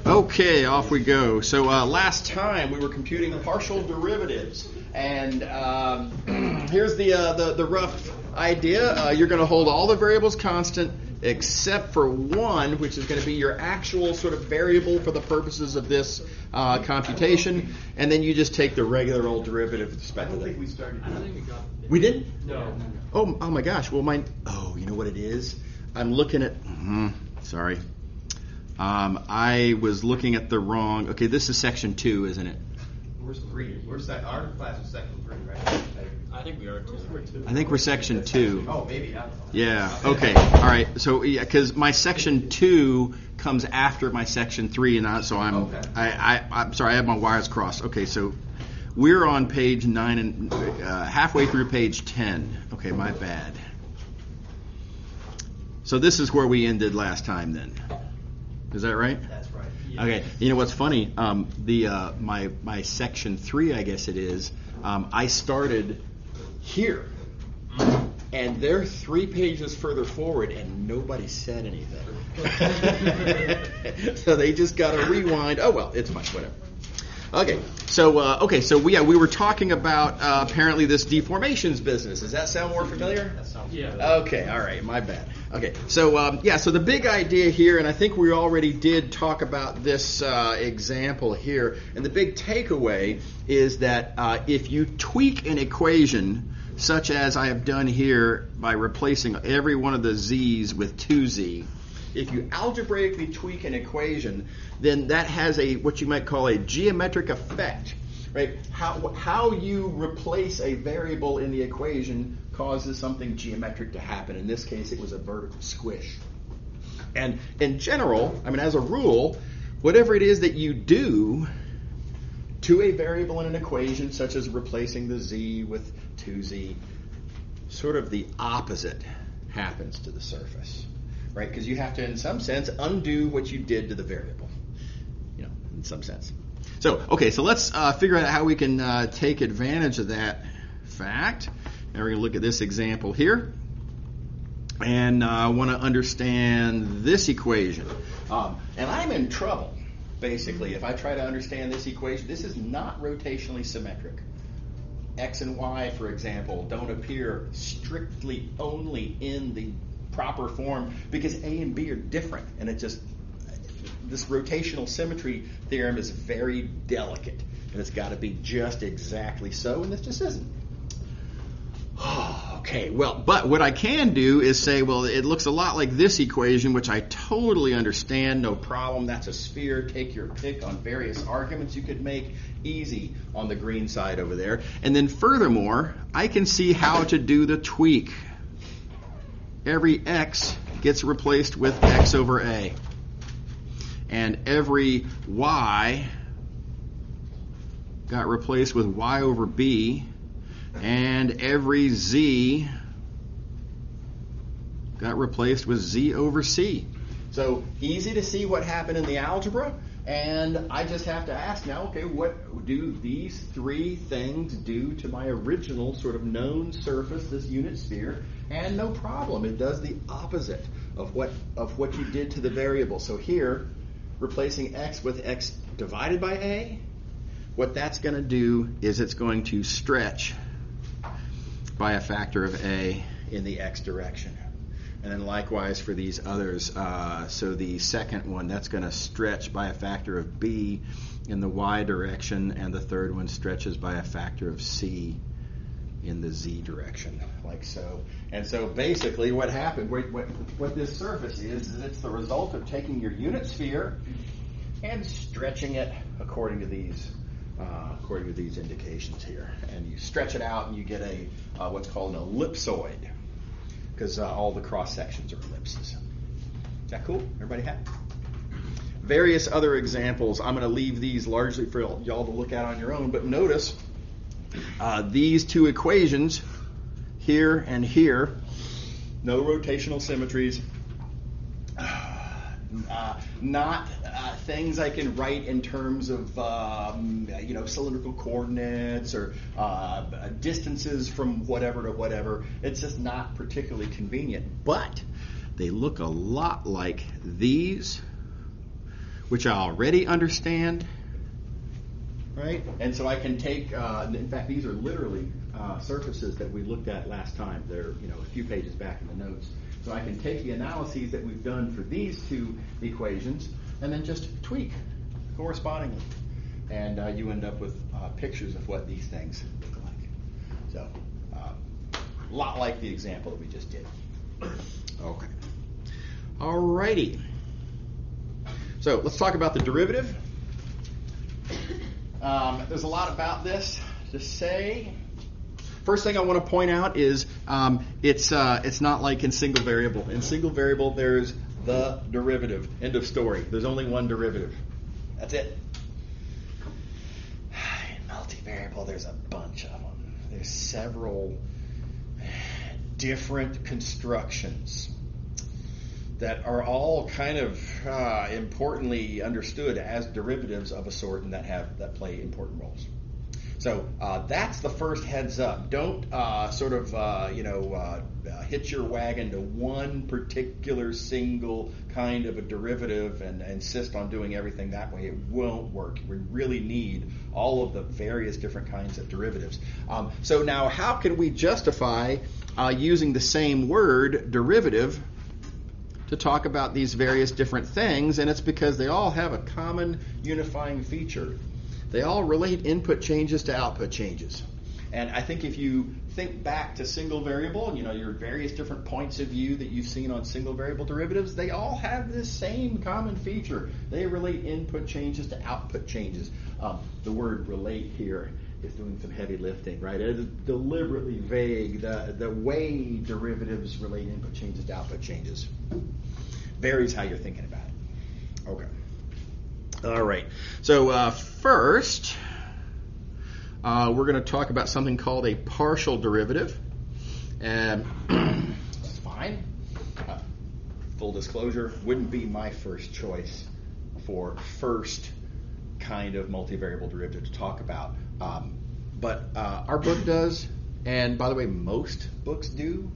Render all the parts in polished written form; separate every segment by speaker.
Speaker 1: Okay, off we go. So last time we were computing partial derivatives, and here's the rough idea. You're going to hold all the variables constant except for one, which is going to be your actual sort of variable for the purposes of this computation, and then you just take the regular old derivative with respect to that.
Speaker 2: I don't think we started. I don't think we got it.
Speaker 1: We didn't?
Speaker 2: No.
Speaker 1: Oh my gosh. Well, mine. Oh, you know what it is? I'm looking at. Sorry. I was looking at the wrong. Okay, this is section 2, isn't it?
Speaker 2: We're 3. Our class is section 3, right?
Speaker 3: I think we are too.
Speaker 1: I think we're section 2.
Speaker 2: Oh, maybe. I don't know.
Speaker 1: Yeah. Okay. All right. So yeah, because my section 2 comes after my section 3, and I'm sorry. I have my wires crossed. Okay. So we're on page 9 and halfway through page 10. Okay, my bad. So this is where we ended last time, then. Is that right?
Speaker 2: That's right. Yeah.
Speaker 1: Okay. You know what's funny? My section 3, I guess it is. I started here, and they're 3 pages further forward, and nobody said anything. So they just got to rewind. Oh well, it's fine. Whatever. Okay. So we were talking about apparently this deformations business. Does that sound more familiar?
Speaker 2: That sounds
Speaker 1: Okay, all right, my bad. Okay, so so the big idea here, and I think we already did talk about this example here, and the big takeaway is that if you tweak an equation, such as I have done here by replacing every one of the z's with 2z, if you algebraically tweak an equation, then that has what you might call a geometric effect. Right? How you replace a variable in the equation causes something geometric to happen. In this case, it was a vertical squish. And in general, I mean, as a rule, whatever it is that you do to a variable in an equation, such as replacing the z with 2z, sort of the opposite happens to the surface. Right? Because you have to, in some sense, undo what you did to the variable. You know, in some sense. So let's figure out how we can take advantage of that fact. And we're going to look at this example here. And I want to understand this equation. And I'm in trouble, basically, if I try to understand this equation. This is not rotationally symmetric. X and Y, for example, don't appear strictly only in the proper form because A and B are different. And this rotational symmetry theorem is very delicate, and it's got to be just exactly so, and this just isn't. Okay, well, but what I can do is say, well, it looks a lot like this equation, which I totally understand, no problem. That's a sphere. Take your pick on various arguments you could make. Easy on the green side over there. And then furthermore, I can see how to do the tweak. Every x gets replaced with x over a. And every y got replaced with y over b, and every z got replaced with z over c. So easy to see what happened in the algebra, and I just have to ask now, okay, what do these 3 things do to my original sort of known surface, this unit sphere? And no problem, it does the opposite of what you did to the variable. So here, replacing x with x divided by a, what that's going to do is it's going to stretch by a factor of a in the x direction. And then likewise for these others, so the second one, that's going to stretch by a factor of b in the y direction, and the third one stretches by a factor of c in the z direction, like so. And so basically what happened, what this surface is it's the result of taking your unit sphere and stretching it according to these indications here. And you stretch it out and you get a what's called an ellipsoid, because all the cross sections are ellipses. Is that cool? Everybody happy? Various other examples. I'm going to leave these largely for y'all to look at on your own, but notice these 2 equations, here and here, no rotational symmetries, not things I can write in terms of cylindrical coordinates or distances from whatever to whatever. It's just not particularly convenient. But they look a lot like these which I already understand, right? And so I can take, in fact, these are literally surfaces that we looked at last time. They're, a few pages back in the notes. So I can take the analyses that we've done for these two equations and then just tweak correspondingly. And you end up with pictures of what these things look like. So, a lot like the example that we just did. Okay. Alrighty. So let's talk about the derivative. There's a lot about this to say. First thing I want to point out is it's not like in single variable. In single variable, there's the derivative. End of story. There's only one derivative. That's it. In multivariable, there's a bunch of them. There's several different constructions that are all kind of importantly understood as derivatives of a sort and that play important roles. So that's the first heads up. Don't hitch your wagon to one particular single kind of a derivative and insist on doing everything that way. It won't work. We really need all of the various different kinds of derivatives. So now how can we justify using the same word, derivative, to talk about these various different things? And it's because they all have a common unifying feature. They all relate input changes to output changes. And I think if you think back to single variable, your various different points of view that you've seen on single variable derivatives, they all have this same common feature. They relate input changes to output changes. The word relate here is doing some heavy lifting, right? It is deliberately vague. The way derivatives relate input changes to output changes varies how you're thinking about it. Okay. All right. So first, we're going to talk about something called a partial derivative. And that's fine. Full disclosure, wouldn't be my first choice for first kind of multivariable derivative to talk about. But our book does, and by the way, most books do,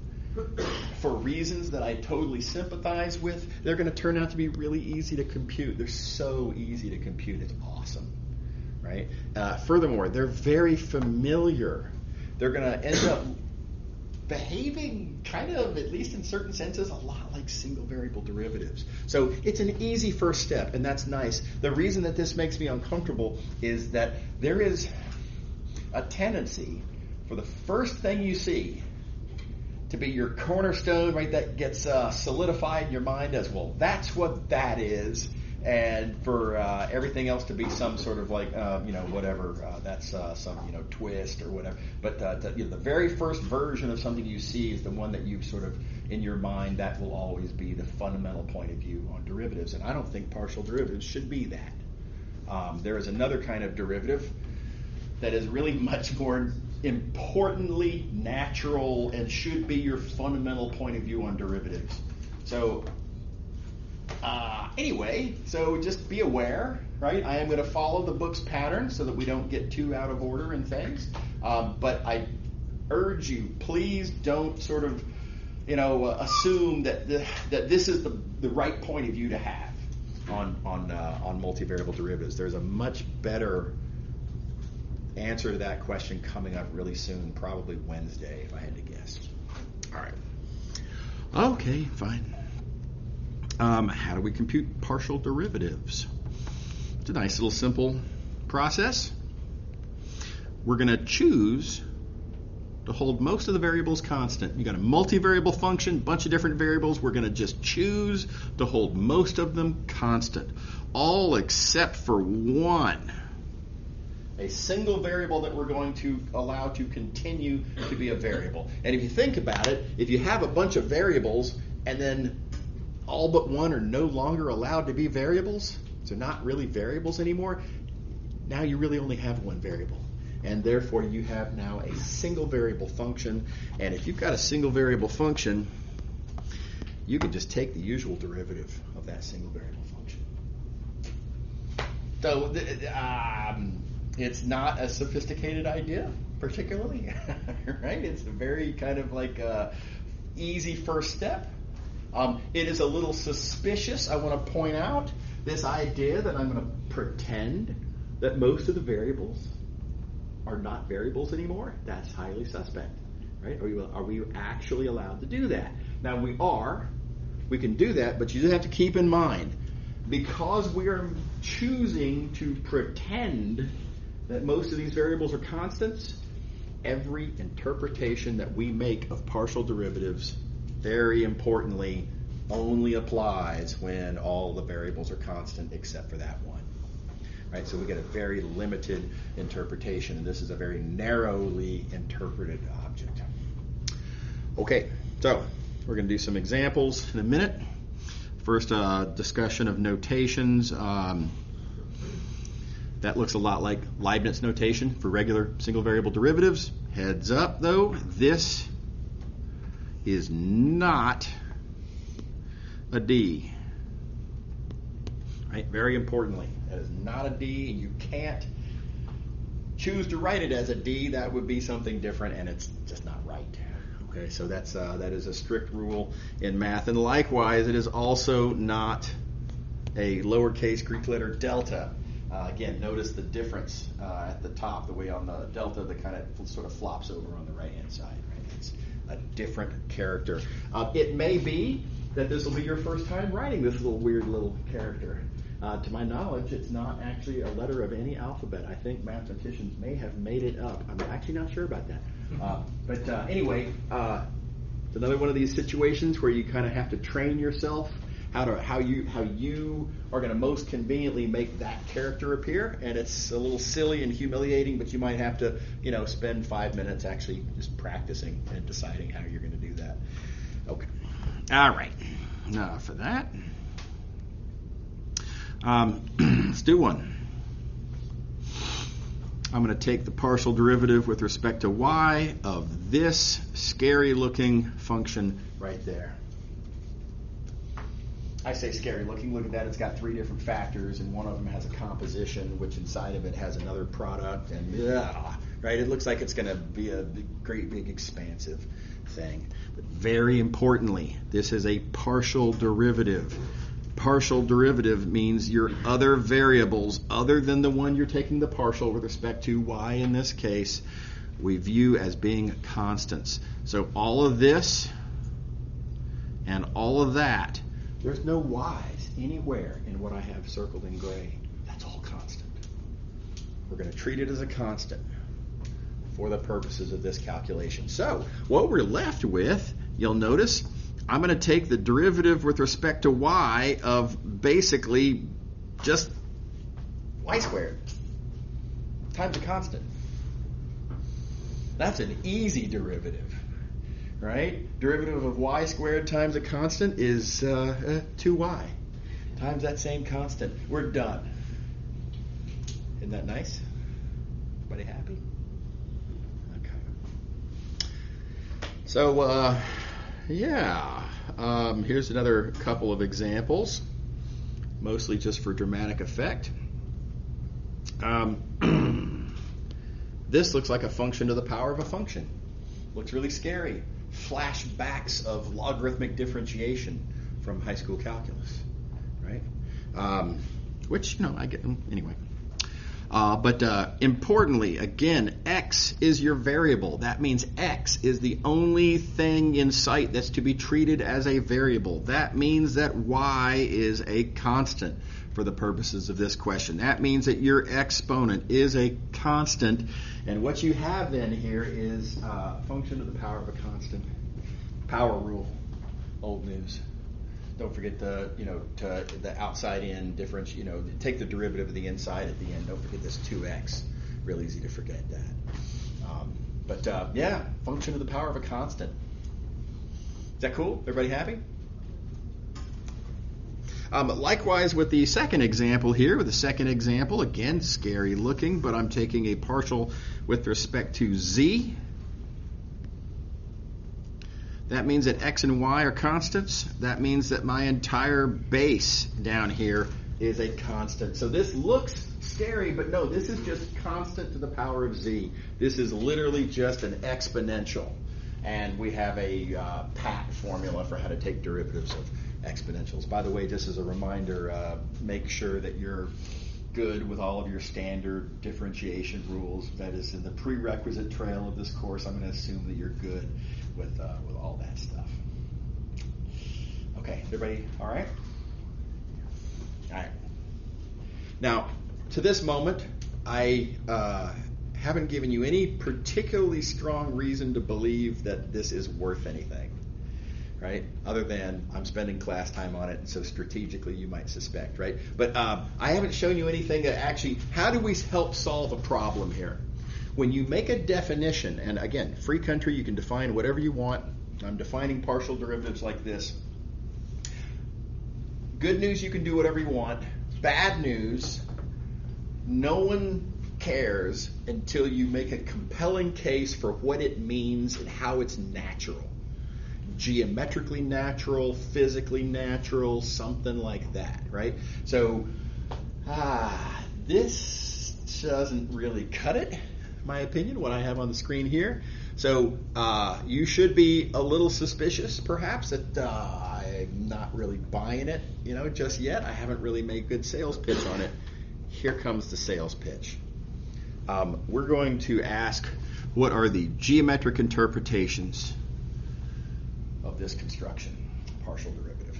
Speaker 1: for reasons that I totally sympathize with. They're going to turn out to be really easy to compute. They're so easy to compute. It's awesome, right? Furthermore, they're very familiar. They're going to end up behaving kind of, at least in certain senses, a lot like single variable derivatives. So it's an easy first step, and that's nice. The reason that this makes me uncomfortable is that there is a tendency for the first thing you see to be your cornerstone, right? That gets solidified in your mind as, well, that's what that is, and for everything else to be some sort of like, whatever, that's some, twist or whatever. But the very first version of something you see is the one that you've sort of, in your mind, that will always be the fundamental point of view on derivatives. And I don't think partial derivatives should be that. There is another kind of derivative that is really much more importantly natural and should be your fundamental point of view on derivatives. So anyway, so just be aware, right? I am going to follow the book's pattern so that we don't get too out of order in things. But I urge you, please don't sort of, assume that this is the right point of view to have on multivariable derivatives. There's a much better answer to that question coming up really soon, probably Wednesday, if I had to guess. All right. Okay, fine. How do we compute partial derivatives? It's a nice little simple process. We're going to choose to hold most of the variables constant. You got a multivariable function, bunch of different variables. We're going to just choose to hold most of them constant, all except for one. A single variable that we're going to allow to continue to be a variable. And if you think about it, if you have a bunch of variables and then all but one are no longer allowed to be variables, so not really variables anymore, now you really only have one variable. And therefore you have now a single variable function. And if you've got a single variable function, you can just take the usual derivative of that single variable function. So it's not a sophisticated idea, particularly, right? It's a very kind of like easy first step. It is a little suspicious, I want to point out, this idea that I'm going to pretend that most of the variables are not variables anymore, that's highly suspect, right? Are we actually allowed to do that? Now we can do that, but you just have to keep in mind, because we are choosing to pretend that most of these variables are constants, every interpretation that we make of partial derivatives, very importantly, only applies when all the variables are constant except for that one. Right? So we get a very limited interpretation, and this is a very narrowly interpreted object. Okay, so we're going to do some examples in a minute. First, discussion of notations. That looks a lot like Leibniz notation for regular single variable derivatives. Heads up, though, this is not a D. Right? Very importantly, that is not a D, and you can't choose to write it as a D. That would be something different, and it's just not right. Okay, so that is a strict rule in math, and likewise, it is also not a lowercase Greek letter delta. Again, notice the difference at the top, the way on the delta, the kind of sort of flops over on the right-hand side. Right? It's a different character. It may be that this will be your first time writing this weird little character. To my knowledge, it's not actually a letter of any alphabet. I think mathematicians may have made it up. I'm actually not sure about that. But anyway, it's another one of these situations where you kind of have to train yourself how you are going to most conveniently make that character appear, and it's a little silly and humiliating, but you might have to spend 5 minutes actually just practicing and deciding how you're going to do that. Okay. All right. Now for that, let's do one. I'm going to take the partial derivative with respect to y of this scary-looking function right there. I say scary-looking. Look at that. It's got 3 different factors, and one of them has a composition, which inside of it has another product, and right? It looks like it's going to be a great, big, expansive thing. But very importantly, this is a partial derivative. Partial derivative means your other variables, other than the one you're taking the partial with respect to, y in this case, we view as being constants. So all of this and all of that, there's no y's anywhere in what I have circled in gray. That's all constant. We're going to treat it as a constant for the purposes of this calculation. So what we're left with, you'll notice, I'm going to take the derivative with respect to y of basically just y squared times a constant. That's an easy derivative, right? Derivative of y squared times a constant is 2y times that same constant. We're done. Isn't that nice? Everybody happy? Okay. So, here's another couple of examples, mostly just for dramatic effect. This looks like a function to the power of a function. Looks really scary. Flashbacks of logarithmic differentiation from high school calculus, right? Which, I get them anyway. But importantly, again, x is your variable. That means x is the only thing in sight that's to be treated as a variable. That means that y is a constant for the purposes of this question. That means that your exponent is a constant. And what you have then here is a function to the power of a constant. Power rule, old news. Don't forget the outside in difference. Take the derivative of the inside at the end. Don't forget this 2x. Real easy to forget that. Function to the power of a constant. Is that cool? Everybody happy? Likewise with the second example here. With the second example, again, scary looking, but I'm taking a partial with respect to z. That means that x and y are constants. That means that my entire base down here is a constant. So this looks scary, but no, this is just constant to the power of z. This is literally just an exponential. And we have a pat formula for how to take derivatives of exponentials. By the way, just as a reminder, make sure that you're good with all of your standard differentiation rules. That is in the prerequisite trail of this course. I'm going to assume that you're good with all that stuff. Okay, everybody all right? All right. Now, to this moment, I haven't given you any particularly strong reason to believe that this is worth anything, right? Other than I'm spending class time on it, and so strategically you might suspect, right? But I haven't shown you anything that actually, how do we help solve a problem here? When you make a definition, and again, free country, you can define whatever you want. I'm defining partial derivatives like this. Good news, you can do whatever you want. Bad news, no one cares until you make a compelling case for what it means and how it's natural. Geometrically natural, physically natural, something like that, right? So, this doesn't really cut it, in my opinion, what I have on the screen here. So, you should be a little suspicious, perhaps, that I'm not really buying it, just yet. I haven't really made good sales pitch on it. Here comes the sales pitch. We're going to ask, what are the geometric interpretations of this construction, partial derivative?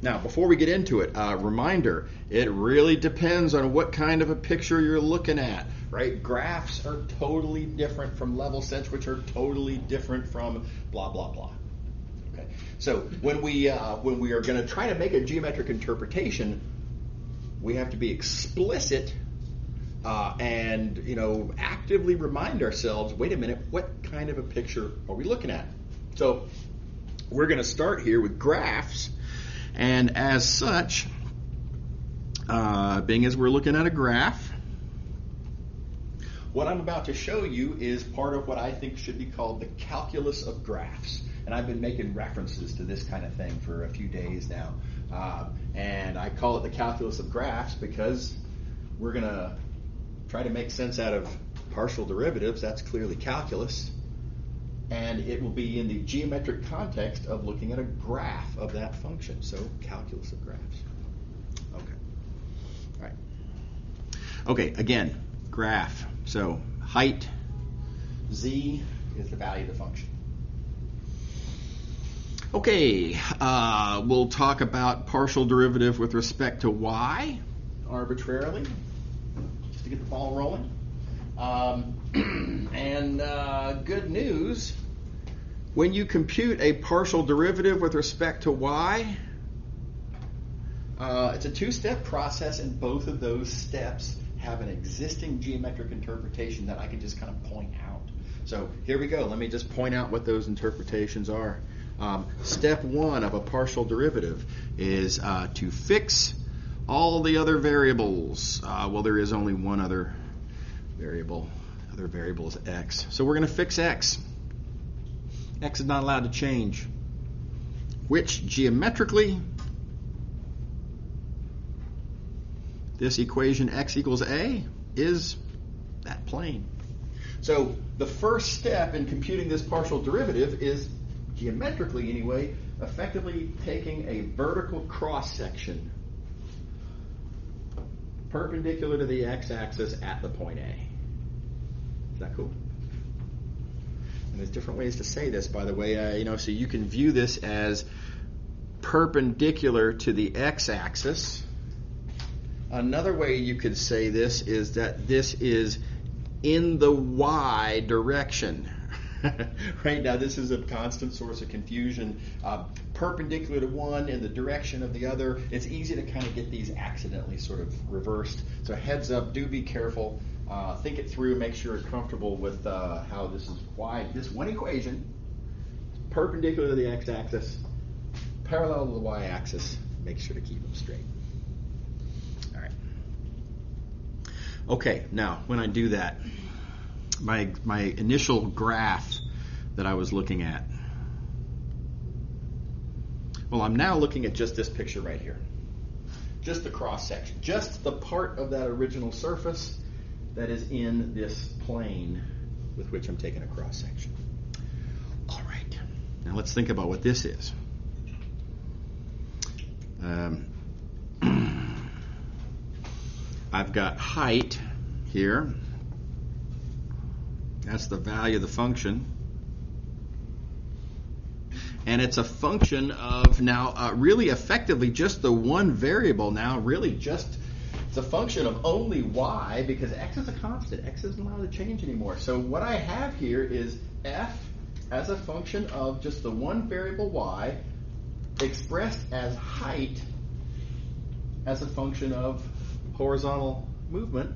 Speaker 1: Now, before we get into it, reminder, it really depends on what kind of a picture you're looking at, right? Graphs are totally different from level sets, which are totally different from blah, blah, blah. Okay. So when we are going to try to make a geometric interpretation, we have to be explicit and actively remind ourselves, wait a minute, what kind of a picture are we looking at? So we're going to start here with graphs, and as such, being as we're looking at a graph, what I'm about to show you is part of what I think should be called the calculus of graphs. And I've been making references to this kind of thing for a few days now. And I call it the calculus of graphs because we're going to try to make sense out of partial derivatives. That's clearly calculus. And it will be in the geometric context of looking at a graph of that function. So, calculus of graphs. Okay. All right. Okay, again, graph. So, height, z, is the value of the function. Okay, we'll talk about partial derivative with respect to y, arbitrarily, just to get the ball rolling. And good news, when you compute a partial derivative with respect to y, it's a two-step process, and both of those steps have an existing geometric interpretation that I can just kind of point out. So here we go. Let me just point out what those interpretations are. Step one of a partial derivative is to fix all the other variables. Well, there is only one other variable. Other variable is x. So we're going to fix x. X is not allowed to change, which geometrically, this equation x equals a is that plane. So the first step in computing this partial derivative is, geometrically anyway, effectively taking a vertical cross-section perpendicular to the x-axis at the point A. Is that cool? And there's different ways to say this, by the way. So you can view this as perpendicular to the x-axis. Another way you could say this is that this is in the y direction. Right now, this is a constant source of confusion. Perpendicular to one in the direction of the other. It's easy to kind of get these accidentally sort of reversed. So heads up, do be careful. Think it through. Make sure you're comfortable with how this is y. This one equation, perpendicular to the x-axis, parallel to the y-axis. Make sure to keep them straight. All right. Okay, now when I do that, my initial graph that I was looking at, well, I'm now looking at just this picture right here. Just the cross section. Just the part of that original surface that is in this plane with which I'm taking a cross section. All right. Now let's think about what this is. I've got height here. That's the value of the function. And it's a function of now really effectively just the one variable now, really just it's a function of only y because x is a constant. X isn't allowed to change anymore. So what I have here is f as a function of just the one variable y expressed as height as a function of horizontal movement.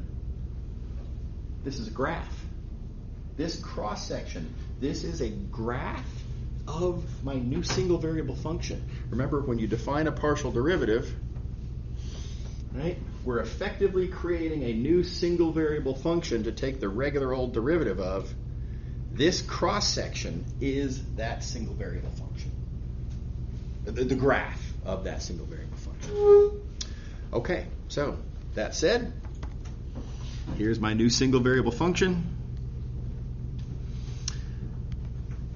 Speaker 1: This is a graph. This cross section, this is a graph of my new single variable function. Remember, when you define a partial derivative, right, we're effectively creating a new single variable function to take the regular old derivative of. This cross section is that single variable function, the graph of that single variable function. Okay, so that said, here's my new single variable function.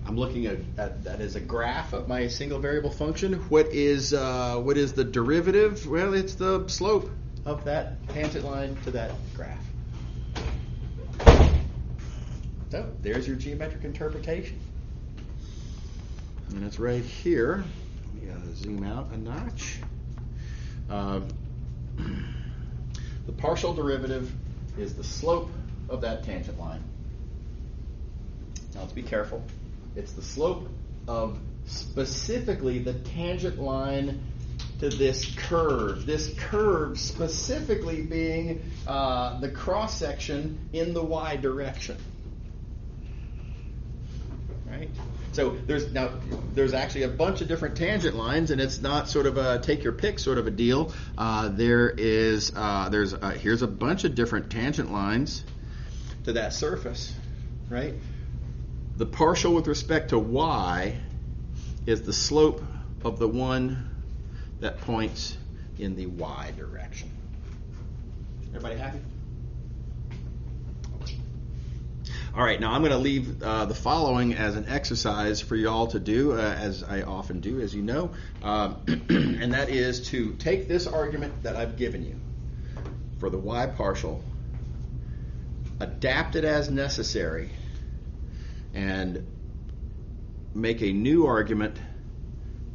Speaker 1: I'm looking at that as a graph of my single variable function. What is the derivative? Well, it's the slope of that tangent line to that graph. So there's your geometric interpretation. And it's right here. Let me zoom out a notch. The partial derivative is the slope of that tangent line. Now let's be careful. It's the slope of specifically the tangent line to this curve. This curve specifically being the cross section in the y direction. Right? So there's actually a bunch of different tangent lines, and it's not sort of a take your pick sort of a deal. Here's a bunch of different tangent lines to that surface, right? The partial with respect to y is the slope of the one that points in the y direction. Everybody happy? All right, now I'm going to leave the following as an exercise for you all to do, as I often do, as you know, and that is to take this argument that I've given you for the y partial, adapt it as necessary, and make a new argument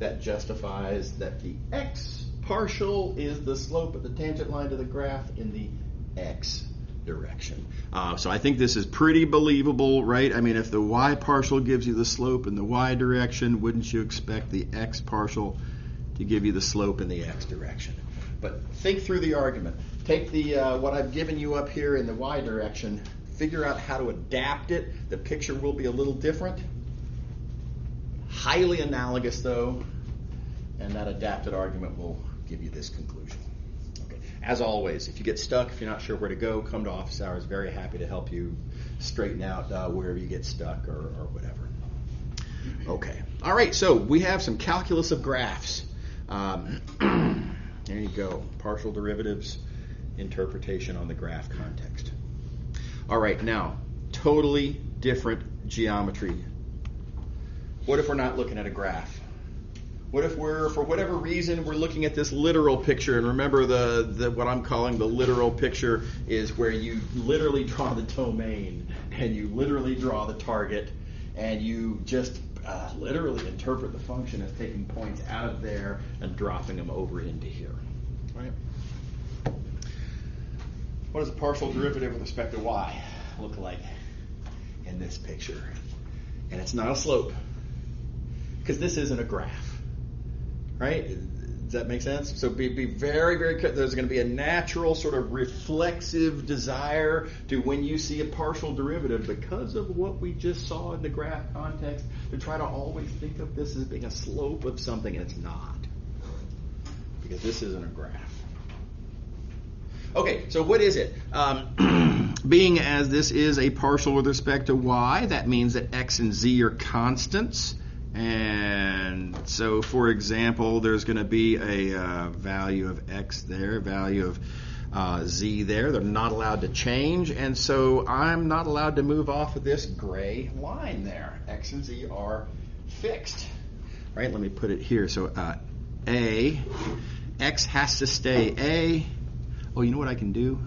Speaker 1: that justifies that the x partial is the slope of the tangent line to the graph in the x direction. So I think this is pretty believable, right? I mean, if the y partial gives you the slope in the y direction, wouldn't you expect the x partial to give you the slope in the x direction? But think through the argument. Take the what I've given you up here in the y direction, figure out how to adapt it. The picture will be a little different. Highly analogous, though, and that adapted argument will give you this conclusion. Okay. As always, if you get stuck, if you're not sure where to go, come to office hours. Very happy to help you straighten out wherever you get stuck or whatever. Okay. All right, so we have some calculus of graphs. There you go. Partial derivatives, interpretation on the graph context. All right, now, totally different geometry. What if we're not looking at a graph? What if we're, for whatever reason, we're looking at this literal picture? And remember, the what I'm calling the literal picture is where you literally draw the domain, and you literally draw the target, and you just literally interpret the function as taking points out of there and dropping them over into here. Right? What does a partial derivative with respect to y look like in this picture? And it's not a slope, because this isn't a graph, right? Does that make sense? So be very, very careful. There's going to be a natural sort of reflexive desire to, when you see a partial derivative, because of what we just saw in the graph context, to try to always think of this as being a slope of something, and it's not, because this isn't a graph. Okay, so what is it? Being as this is a partial with respect to y, that means that x and z are constants. And so, for example, there's going to be a value of x there, value of z there. They're not allowed to change. And so I'm not allowed to move off of this gray line there. X and z are fixed. Right? Let me put it here. So A X has to stay A. Oh, you know what I can do?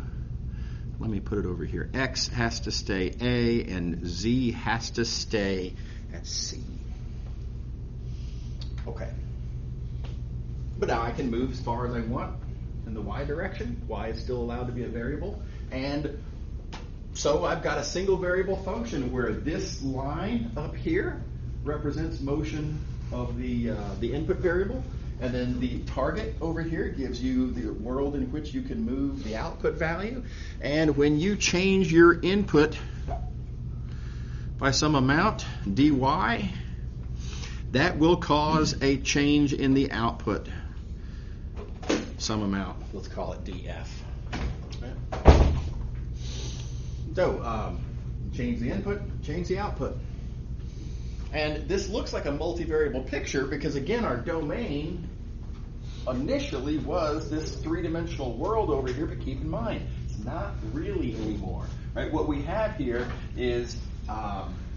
Speaker 1: Let me put it over here. X has to stay A, and Z has to stay at C. Okay. But now I can move as far as I want in the Y direction. Y is still allowed to be a variable. And so I've got a single variable function where this line up here represents motion of the input variable. And then the target over here gives you the world in which you can move the output value. And when you change your input by some amount, dy, that will cause a change in the output. Some amount, let's call it df. So, change the input, change the output. And this looks like a multivariable picture because, again, our domain initially was this three-dimensional world over here, but keep in mind, it's not really anymore. Right? What we have here is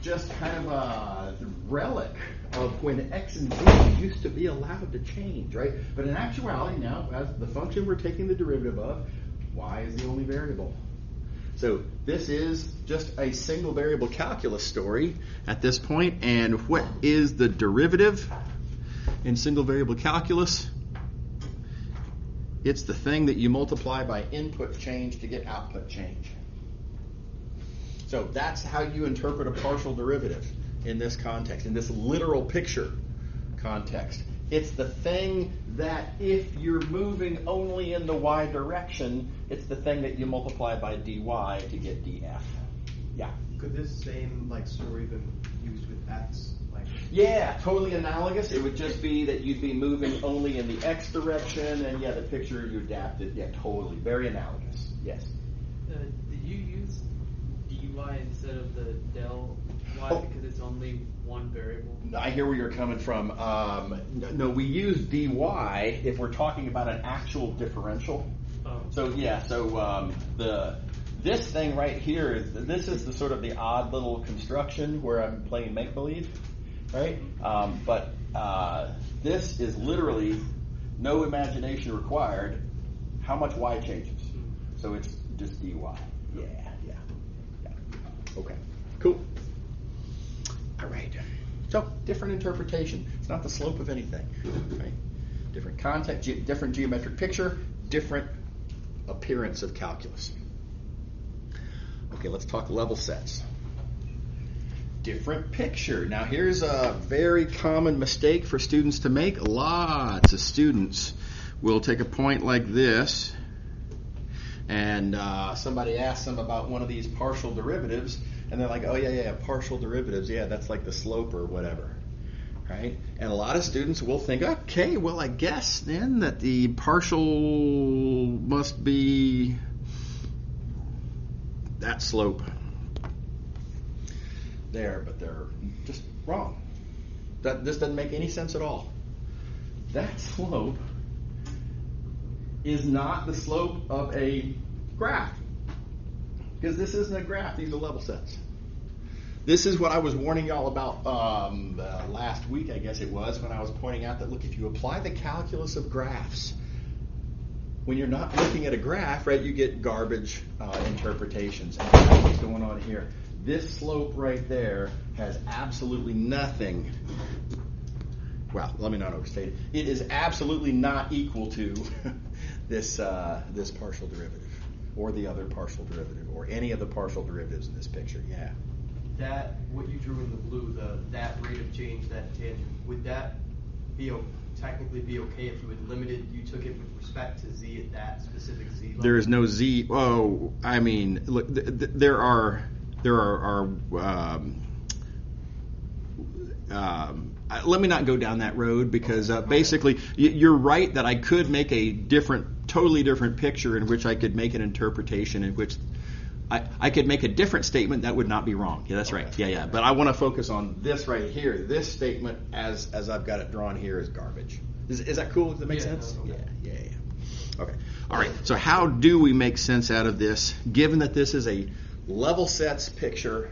Speaker 1: just kind of a relic of when x and z used to be allowed to change, right? But in actuality now, as the function we're taking the derivative of, y is the only variable. So this is just a single variable calculus story at this point. And what is the derivative in single variable calculus? It's the thing that you multiply by input change to get output change. So that's how you interpret a partial derivative in this context, in this literal picture context. It's the thing that if you're moving only in the y direction, it's the thing that you multiply by dy to get df. Yeah?
Speaker 2: Could this same story been used with x?
Speaker 1: Yeah, totally analogous. It would just be that you'd be moving only in the x direction, and the picture you adapted. Yeah, totally. Very analogous. Yes?
Speaker 3: Did you use dy instead of the del y because it's only one variable?
Speaker 1: I hear where you're coming from. No, we use dy if we're talking about an actual differential.
Speaker 3: Oh.
Speaker 1: So yeah, this thing right here this is the sort of the odd little construction where I'm playing make believe, right? But this is literally no imagination required. How much y changes? So it's just dy. Yeah. Okay. Cool. All right. So, different interpretation. It's not the slope of anything. Right? Different context, different geometric picture, different appearance of calculus. Okay, let's talk level sets. Different picture. Now, here's a very common mistake for students to make. Lots of students will take a point like this, and somebody asks them about one of these partial derivatives, and they're like, oh, yeah, partial derivatives, yeah, that's like the slope or whatever, right? And a lot of students will think, okay, well, I guess then that the partial must be that slope there, but they're just wrong. This doesn't make any sense at all. That slope is not the slope of a graph, because this isn't a graph, these are level sets. This is what I was warning y'all about last week, I guess it was, when I was pointing out that, look, if you apply the calculus of graphs, when you're not looking at a graph, right, you get garbage interpretations. And that's what's going on here. This slope right there has absolutely nothing. Well, let me not overstate it. It is absolutely not equal to this partial derivative, or the other partial derivative, or any of the partial derivatives in this picture. Yeah.
Speaker 2: That, what you drew in the blue, that rate of change, that tangent, would that be technically be okay if you had you took it with respect to z at that specific z level?
Speaker 1: There is no z. Oh, I mean, look, there are. Let me not go down that road, because basically you're right that I could make a totally different picture in which I could make an interpretation in which I could make a different statement that would not be wrong. Yeah, that's right. Yeah. But I want to focus on this right here. This statement, as I've got it drawn here, is garbage. Is that cool? Does that make sense?
Speaker 2: No, okay.
Speaker 1: Yeah. Okay. All right. So how do we make sense out of this, given that this is a level sets picture?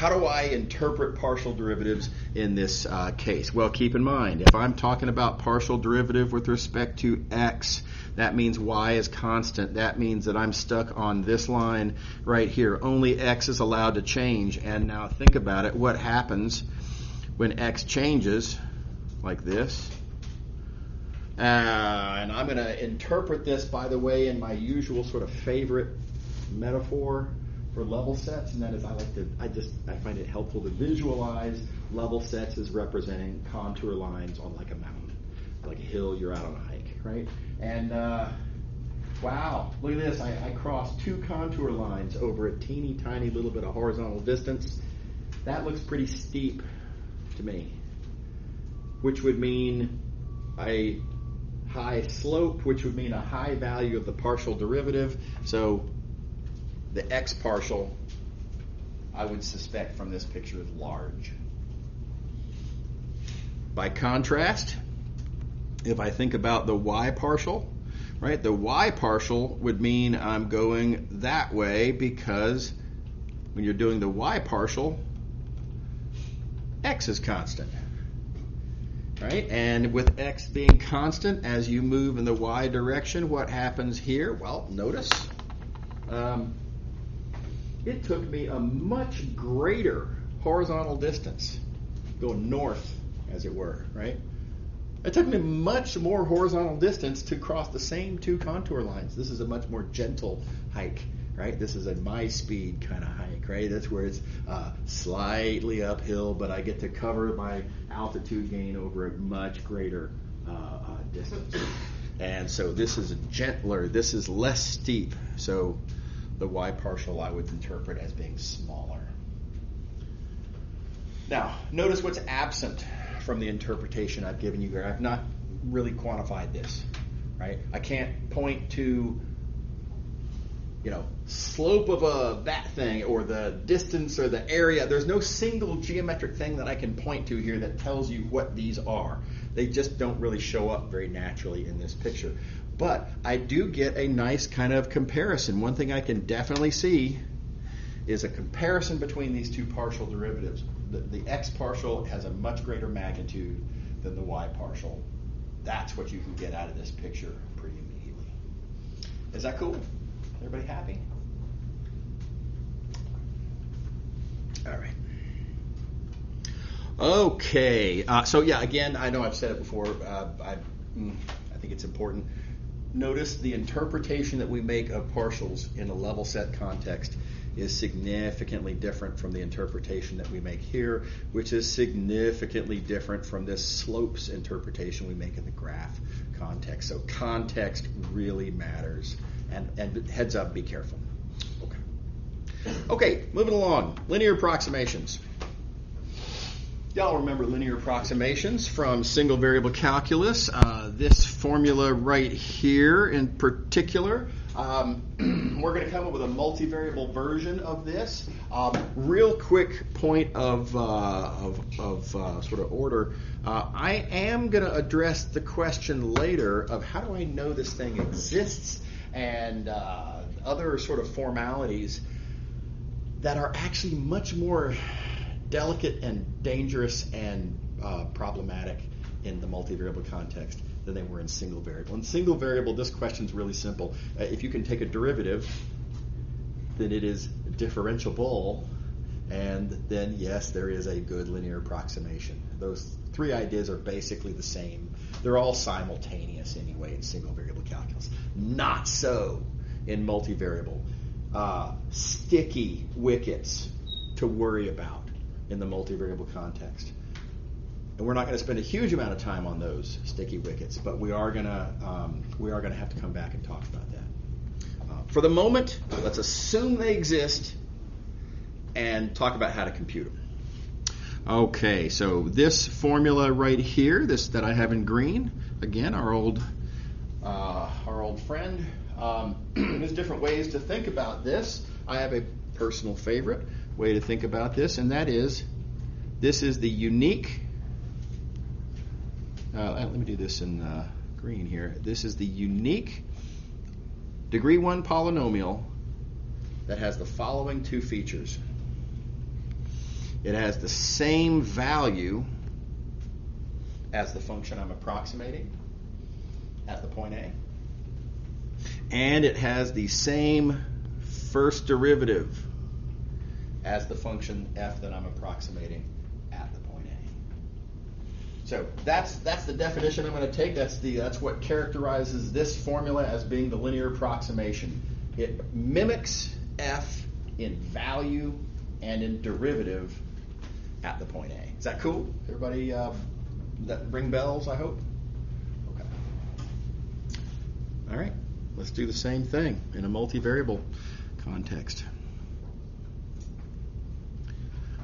Speaker 1: how do I interpret partial derivatives in this case? Well, keep in mind, if I'm talking about partial derivative with respect to x, that means y is constant. That means that I'm stuck on this line right here. Only x is allowed to change. And now think about it. What happens when x changes like this? And I'm going to interpret this, by the way, in my usual sort of favorite metaphor for level sets, and that is I find it helpful to visualize level sets as representing contour lines on like a mountain, like a hill you're out on a hike, right? And wow, look at this. I crossed 2 contour lines over a teeny tiny little bit of horizontal distance. That looks pretty steep to me, which would mean a high slope, which would mean a high value of the partial derivative. So the x partial, I would suspect from this picture, is large. By contrast, if I think about the y partial, right, the y partial would mean I'm going that way, because when you're doing the y partial, x is constant. Right? And with x being constant, as you move in the y direction, what happens here? Well, notice it took me a much greater horizontal distance, going north, as it were, right? It took me much more horizontal distance to cross the same 2 contour lines. This is a much more gentle hike, right? This is a my speed kind of hike, right? That's where it's slightly uphill, but I get to cover my altitude gain over a much greater distance. And so this is gentler, this is less steep. So the y partial I would interpret as being smaller. Now, notice what's absent from the interpretation I've given you here. I've not really quantified this, right? I can't point to, slope of that thing or the distance or the area. There's no single geometric thing that I can point to here that tells you what these are. They just don't really show up very naturally in this picture. But I do get a nice kind of comparison. One thing I can definitely see is a comparison between these 2 partial derivatives. The x partial has a much greater magnitude than the y partial. That's what you can get out of this picture pretty immediately. Is that cool? Everybody happy? All right. Okay. So yeah, again, I know I've said it before. I think it's important. Notice the interpretation that we make of partials in a level set context is significantly different from the interpretation that we make here, which is significantly different from this slopes interpretation we make in the graph context. So context really matters. And heads up, be careful. Okay, moving along. Linear approximations. Y'all remember linear approximations from single variable calculus. This formula right here in particular, we're going to come up with a multivariable version of this. Real quick point of sort of order. I am going to address the question later of how do I know this thing exists, and other sort of formalities that are actually much more delicate and dangerous and problematic in the multivariable context than they were in single variable. In single variable, this question's really simple. If you can take a derivative, then it is differentiable, and then yes, there is a good linear approximation. Those 3 ideas are basically the same. They're all simultaneous anyway in single variable calculus. Not so in multivariable. Sticky wickets to worry about in the multivariable context. And we're not going to spend a huge amount of time on those sticky wickets, but we are going to have to come back and talk about that. For the moment, let's assume they exist and talk about how to compute them. Okay, so this formula right here, this that I have in green, again, our old friend. There's different ways to think about this. I have a personal favorite way to think about this, and that is, this is the unique. Let me do this in green here. This is the unique degree 1 polynomial that has the following 2 features. It has the same value as the function I'm approximating at the point A. And it has the same first derivative as the function f that I'm approximating at the point A. So that's the definition I'm going to take. That's what characterizes this formula as being the linear approximation. It mimics f in value and in derivative at the point A. Is that cool? Everybody, that ring bells, I hope? Okay. All right, let's do the same thing in a multivariable context.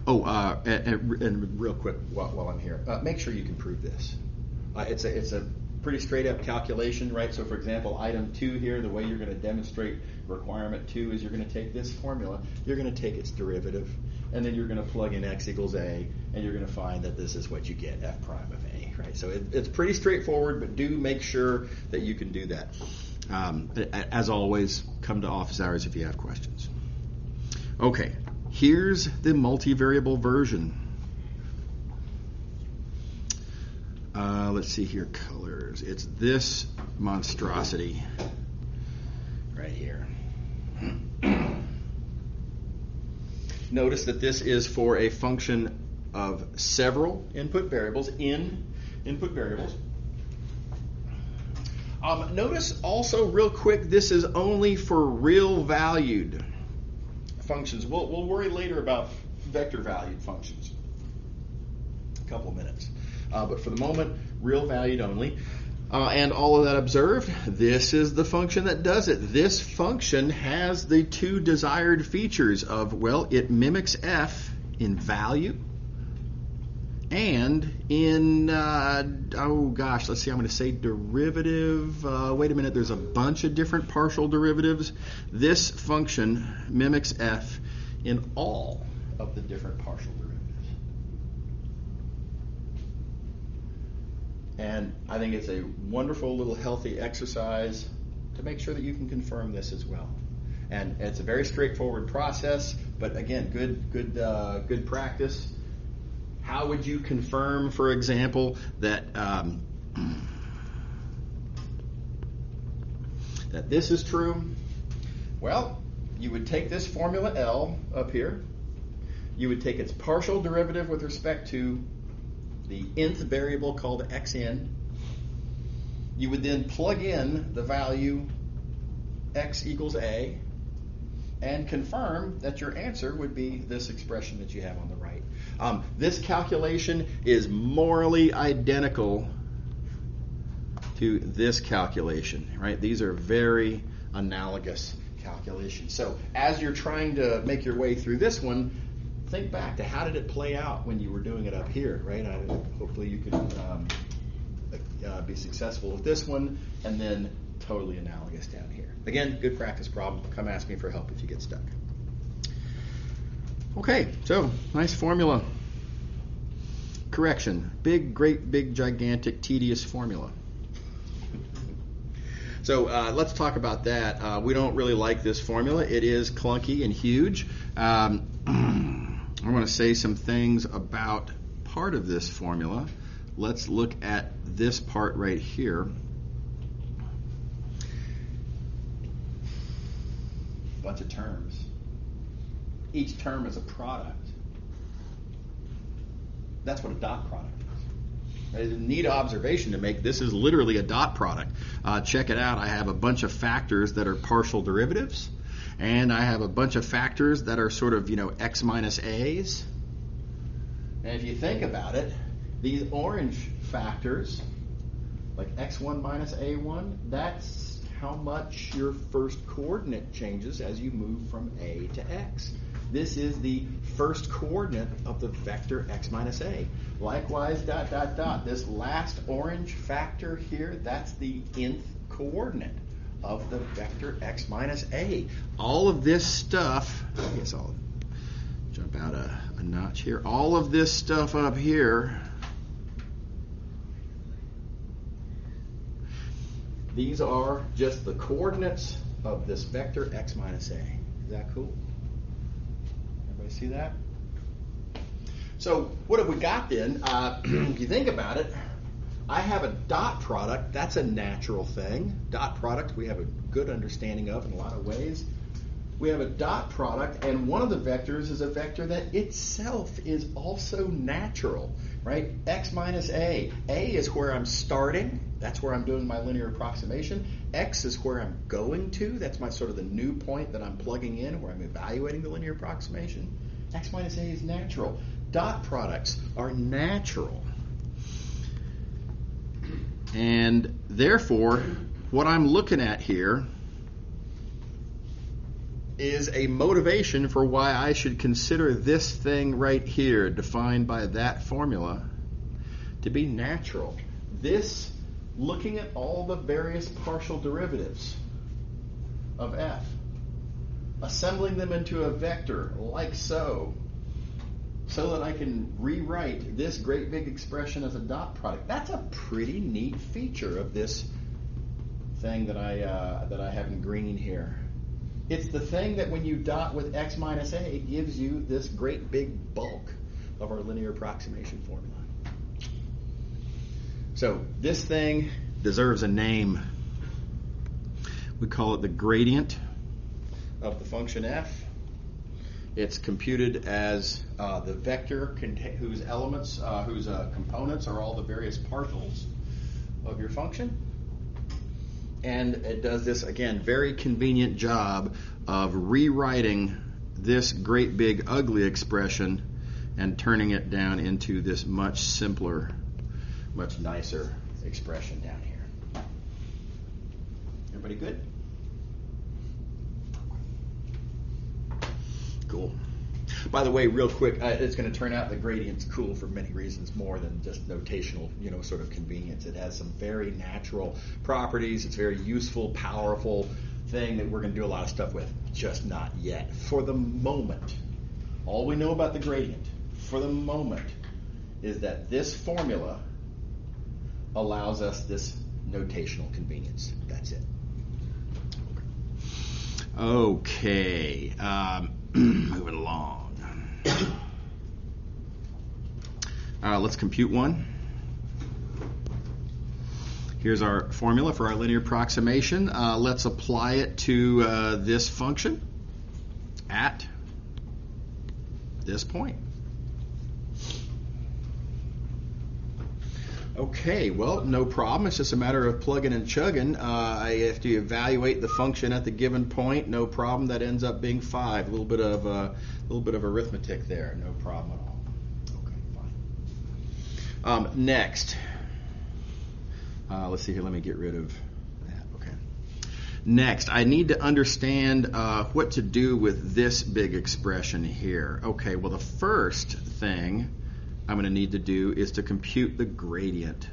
Speaker 1: Oh, and real quick while I'm here, make sure you can prove this. It's a pretty straight up calculation, right? So for example, item 2 here, the way you're going to demonstrate requirement 2 is you're going to take this formula, you're going to take its derivative, and then you're going to plug in x equals a, and you're going to find that this is what you get, f prime of a, right? So it's pretty straightforward, but do make sure that you can do that. As always, come to office hours if you have questions. Okay, here's the multivariable version. Let's see here, colors. It's this monstrosity right here. Notice that this is for a function of several input variables, input variables. Notice also real quick, this is only for real valued functions. We'll worry later about vector valued functions. A couple of minutes. But for the moment, real valued only. And all of that observed, this is the function that does it. This function has the two desired features of, well, it mimics f in value and in, oh gosh, let's see, I'm going to say derivative. Wait a minute, there's a bunch of different partial derivatives. This function mimics f in all of the different partial derivatives. And I think it's a wonderful little healthy exercise to make sure that you can confirm this as well. And it's a very straightforward process, but again, good practice. How would you confirm, for example, that that this is true? Well, you would take this formula L up here. You would take its partial derivative with respect to the nth variable called xn. You would then plug in the value x equals a and confirm that your answer would be this expression that you have on the right. This calculation is morally identical to this calculation, right? These are very analogous calculations. So as you're trying to make your way through this one, think back to how did it play out when you were doing it up here, right? Hopefully you can be successful with this one, and then totally analogous down here. Again, good practice problem. Come ask me for help if you get stuck. Okay, so nice formula. Correction, great, big, gigantic, tedious formula. So let's talk about that. We don't really like this formula. It is clunky and huge. I want to say some things about part of this formula. Let's look at this part right here. A bunch of terms. Each term is a product. That's what a dot product is. It's a neat observation to make. This is literally a dot product. Check it out. I have a bunch of factors that are partial derivatives. And I have a bunch of factors that are sort of, x minus a's. And if you think about it, these orange factors, like x1 minus a1, that's how much your first coordinate changes as you move from a to x. This is the first coordinate of the vector x minus a. Likewise, dot, dot, dot. This last orange factor here, that's the nth coordinate of the vector x minus a. All of this stuff, I guess I'll jump out a notch here. All of this stuff up here, these are just the coordinates of this vector x minus a. Is that cool? Everybody see that? So what have we got then? If you think about it, I have a dot product. That's a natural thing. Dot product we have a good understanding of in a lot of ways. We have a dot product, and one of the vectors is a vector that itself is also natural, right? X minus A. A is where I'm starting. That's where I'm doing my linear approximation. X is where I'm going to. That's my sort of the new point that I'm plugging in, where I'm evaluating the linear approximation. X minus A is natural. Dot products are natural. And therefore, what I'm looking at here is a motivation for why I should consider this thing right here, defined by that formula, to be natural. This, looking at all the various partial derivatives of f, assembling them into a vector like so that I can rewrite this great big expression as a dot product. That's a pretty neat feature of this thing that I have in green here. It's the thing that when you dot with x minus a, it gives you this great big bulk of our linear approximation formula. So this thing deserves a name. We call it the gradient of the function f. It's computed as the vector whose elements, whose components are all the various partials of your function. And it does this, again, very convenient job of rewriting this great big ugly expression and turning it down into this much simpler, much nicer expression down here. Everybody good? Cool. By the way, real quick, it's going to turn out the gradient's cool for many reasons more than just notational, sort of convenience. It has some very natural properties. It's a very useful, powerful thing that we're going to do a lot of stuff with. Just not yet. For the moment, all we know about the gradient, for the moment, is that this formula allows us this notational convenience. That's it. Okay. Moving along. Let's compute one. Here's our formula for our linear approximation. Let's apply it to this function at this point. Okay, well, no problem. It's just a matter of plugging and chugging. I have to evaluate the function at the given point. No problem. That ends up being 5. A little bit of arithmetic there. No problem at all. Okay, fine. Next, let's see here. Let me get rid of that. Okay. Next, I need to understand what to do with this big expression here. Okay. Well, the first thing I'm going to need to do is to compute the gradient.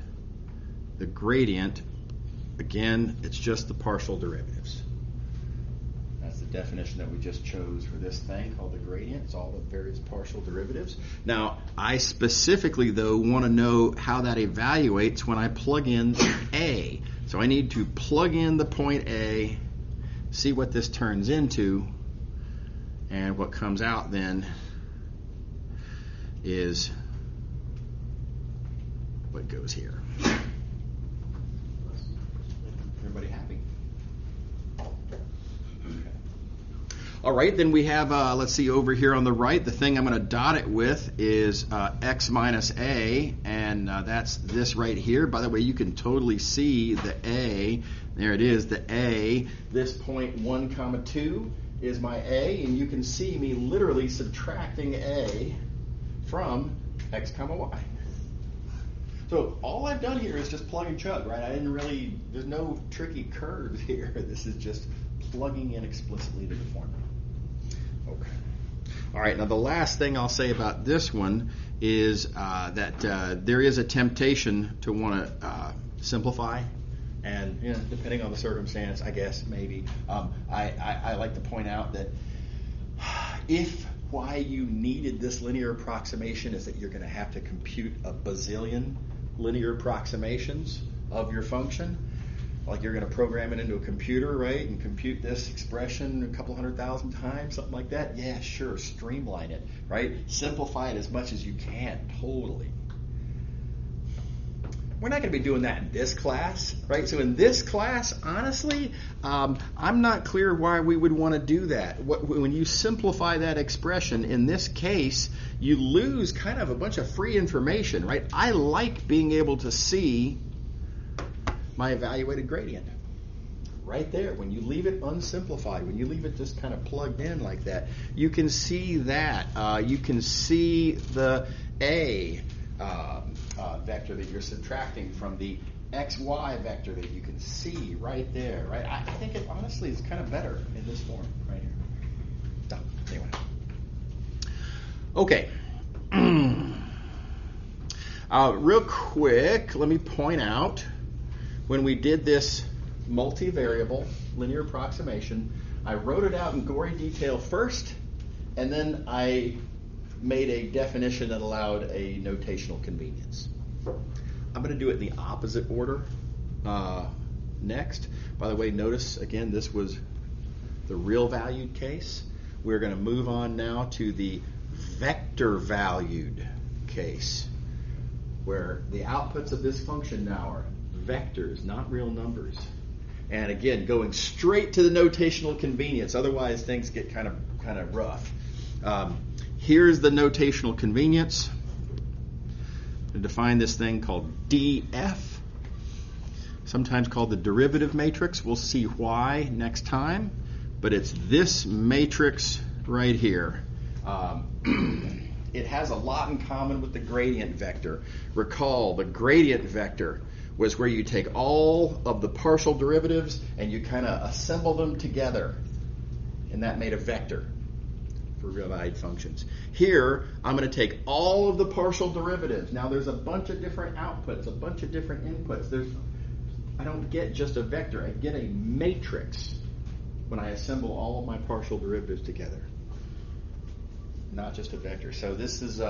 Speaker 1: The gradient, again, it's just the partial derivatives. That's the definition that we just chose for this thing called the gradient. It's all the various partial derivatives. Now, I specifically, though, want to know how that evaluates when I plug in A. So I need to plug in the point A, see what this turns into, and what comes out then is what goes here. Everybody happy? Okay. All right, then we have, let's see, over here on the right, the thing I'm going to dot it with is x minus a, and that's this right here. By the way, you can totally see the a. There it is, the a. This point 1, 2 is my a, and you can see me literally subtracting a from x, y. So all I've done here is just plug and chug, right? There's no tricky curves here. This is just plugging in explicitly to the formula. Okay. All right, now the last thing I'll say about this one is that there is a temptation to want to simplify. And depending on the circumstance, I guess, maybe, I like to point out that if why you needed this linear approximation is that you're going to have to compute a bazillion linear approximations of your function, like you're going to program it into a computer, right, and compute this expression a couple 100,000 times, something like that. Yeah, sure, streamline it, right? Simplify it as much as you can, totally. We're not going to be doing that in this class, right? So in this class, honestly, I'm not clear why we would want to do that. When you simplify that expression, in this case, you lose kind of a bunch of free information, right? I like being able to see my evaluated gradient right there. When you leave it unsimplified, when you leave it just kind of plugged in like that, you can see that. You can see the A vector that you're subtracting from the xy vector that you can see right there, right? I think it honestly is kind of better in this form right here. So, anyway. Okay. Real quick, let me point out, when we did this multivariable linear approximation, I wrote it out in gory detail first, and then I made a definition that allowed a notational convenience. I'm going to do it in the opposite order next. By the way, notice again, this was the real valued case. We're going to move on now to the vector valued case, where the outputs of this function now are vectors, not real numbers. And again, going straight to the notational convenience. Otherwise, things get kind of rough. Here's the notational convenience. To define this thing called df, sometimes called the derivative matrix. We'll see why next time, but it's this matrix right here. It has a lot in common with the gradient vector. Recall, the gradient vector was where you take all of the partial derivatives and you kind of assemble them together, and that made a vector for real valued functions. Here, I'm going to take all of the partial derivatives. Now, there's a bunch of different outputs, a bunch of different inputs. I don't get just a vector. I get a matrix when I assemble all of my partial derivatives together, not just a vector. So this is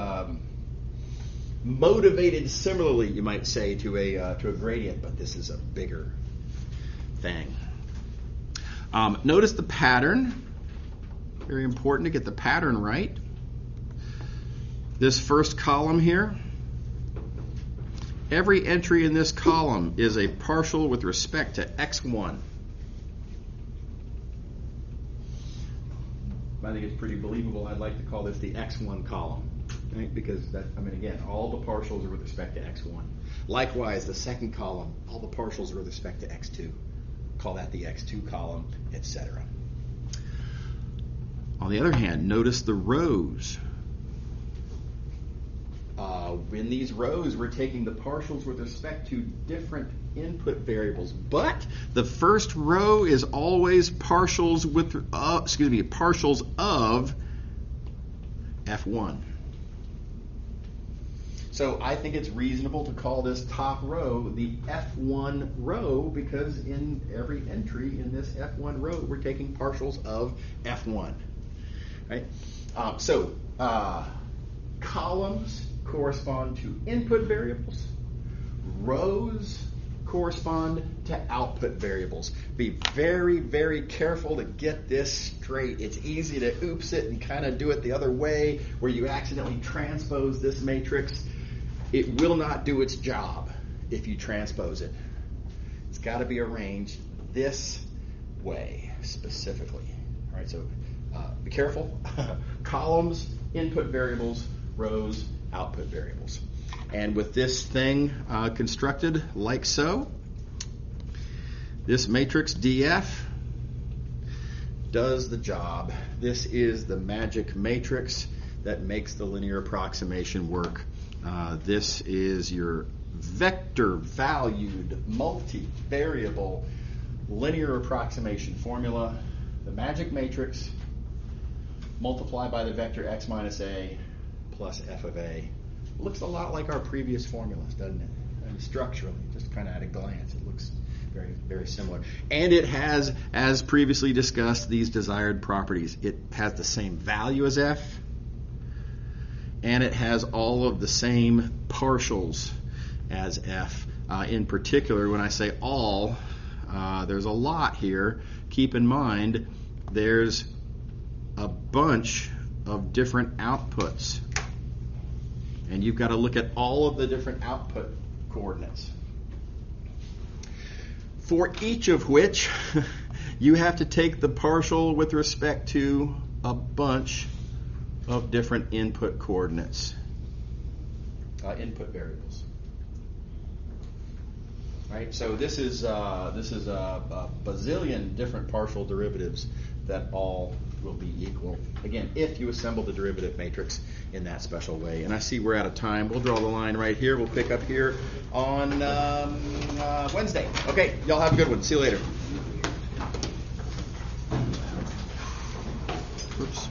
Speaker 1: motivated similarly, you might say, to a gradient, but this is a bigger thing. Notice the pattern. Very important to get the pattern right. This first column here, every entry in this column is a partial with respect to x1. I think it's pretty believable. I'd like to call this the x1 column, right? Because again, all the partials are with respect to x1. Likewise, the second column, all the partials are with respect to x2. Call that the x2 column, etc. On the other hand, notice the rows. In these rows, we're taking the partials with respect to different input variables, but the first row is always partials of f1. So I think it's reasonable to call this top row the f1 row, because in every entry in this f1 row, we're taking partials of f1. Right? Columns correspond to input variables. Rows correspond to output variables. Be very, very careful to get this straight. It's easy to oops it and kind of do it the other way, where you accidentally transpose this matrix. It will not do its job if you transpose it. It's got to be arranged this way specifically. All right, so be careful. Columns, input variables, rows, output variables. And with this thing constructed like so, this matrix df does the job. This is the magic matrix that makes the linear approximation work. This is your vector valued multivariable linear approximation formula. The magic matrix multiplied by the vector x minus a plus f of a. Looks a lot like our previous formulas, doesn't it? And structurally, just kind of at a glance, it looks very, very similar. And it has, as previously discussed, these desired properties. It has the same value as f, and it has all of the same partials as f. In particular, when I say all, There's a lot here. Keep in mind, there's a bunch of different outputs. And you've got to look at all of the different output coordinates. For each of which, you have to take the partial with respect to a bunch of different input coordinates, input variables. Right? So this is a bazillion different partial derivatives that all will be equal. Again, if you assemble the derivative matrix in that special way. And I see we're out of time. We'll draw the line right here. We'll pick up here on Wednesday. Okay, y'all have a good one. See you later. Oops.